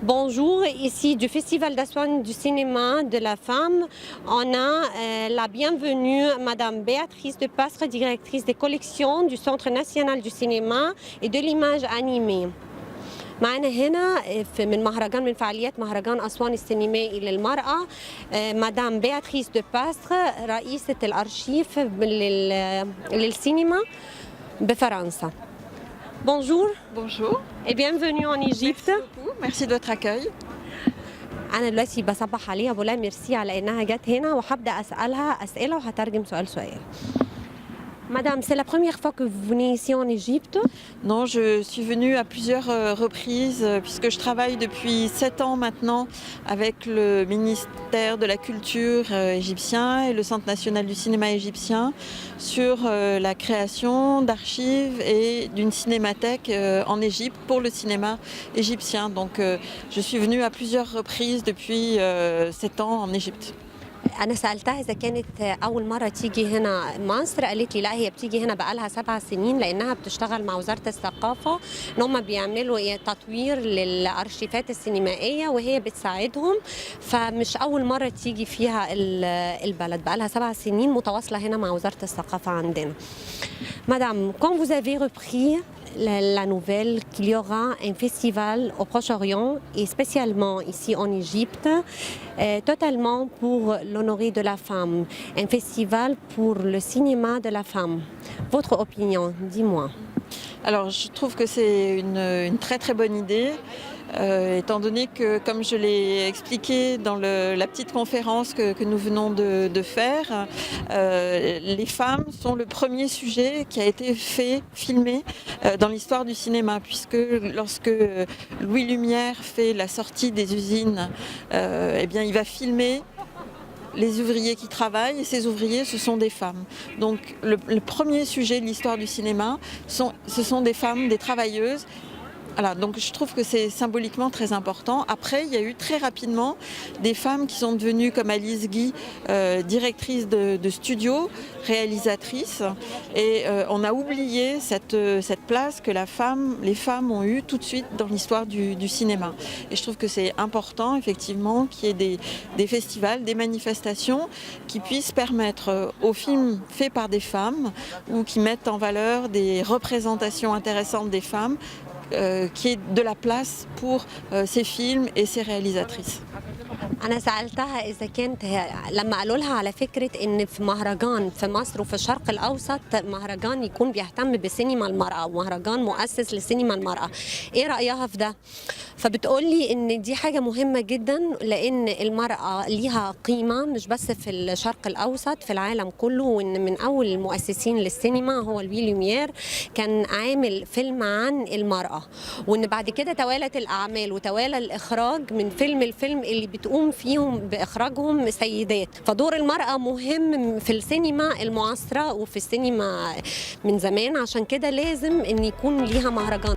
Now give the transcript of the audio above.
Bonjour, ici du Festival d'Assouan du cinéma de la femme. On a la bienvenue Madame Béatrice de Pastre, directrice des collections du Centre national du cinéma et de l'image animée. معنا هنا من فعاليات مهرجان أسوان السينمائي للمرأة مدام بياتريس دو باستر رئيسة الأرشيف للسينما بفرنسا. Bonjour. Bonjour. Et bienvenue en Égypte. Merci beaucoup. Merci de votre accueil. أنا دلوقتي بصبح عليها بقول لها ميرسي على إنها جت هنا وهبدأ أسألها أسئلة وهترجم سؤال. Madame, c'est la première fois que vous venez ici en Égypte? Non, je suis venue à plusieurs reprises puisque je travaille depuis 7 ans maintenant avec le ministère de la Culture égyptien et le Centre national du cinéma égyptien sur la création d'archives et d'une cinémathèque en Égypte pour le cinéma égyptien. Donc je suis venue à plusieurs reprises depuis 7 ans en Égypte. أنا سألتها إذا كانت أول مرة تيجي هنا مصر، قالت لي لا هي بتيجي هنا بقالها 7 سنين لأنها بتشتغل مع وزارة الثقافة إن هم بيعملوا تطوير للأرشيفات السينمائية وهي بتساعدهم، فمش أول مرة تيجي فيها البلد، بقالها 7 سنين متواصلة هنا مع وزارة الثقافة عندنا. Madame, quand vous avez repris la nouvelle qu'il y aura un festival au Proche-Orient et spécialement ici en Égypte, totalement pour l'honorer de la femme, un festival pour le cinéma de la femme. Votre opinion, dis-moi. Alors je trouve que c'est une très très bonne idée. Étant donné que, comme je l'ai expliqué dans la petite conférence que nous venons de faire, les femmes sont le premier sujet qui a été filmé dans l'histoire du cinéma, puisque lorsque Louis Lumière fait la sortie des usines, eh bien, il va filmer les ouvriers qui travaillent, et ces ouvriers, ce sont des femmes. Donc le premier sujet de l'histoire du cinéma, ce sont des femmes, des travailleuses. Voilà, donc je trouve que c'est symboliquement très important. Après, il y a eu très rapidement des femmes qui sont devenues, comme Alice Guy, directrice de studio, réalisatrice. Et on a oublié cette place que les femmes ont eue tout de suite dans l'histoire du cinéma. Et je trouve que c'est important, effectivement, qu'il y ait des festivals, des manifestations qui puissent permettre aux films faits par des femmes ou qui mettent en valeur des représentations intéressantes des femmes, qui est de la place pour ces films et ces réalisatrices. أنا سألتها إذا كانت لما قالوا لها على فكرة إن في مهرجان في مصر وفي الشرق الأوسط مهرجان يكون بيهتم بسينما المرأة ومهرجان مؤسس لسينما المرأة، إيه رأيها في ده؟ فبتقولي إن دي حاجة مهمة جدا لأن المرأة ليها قيمة مش بس في الشرق الأوسط، في العالم كله، وإن من أول المؤسسين للسينما هو لوي لوميير كان عامل فيلم عن المرأة، وإن بعد كده توالت الأعمال وتوالى الإخراج من فيلم الفيلم اللي بتقوم فيهم بإخراجهم سيدات، فدور المرأة مهم في السينما المعاصرة وفي السينما من زمان، عشان كده لازم إن يكون ليها مهرجان.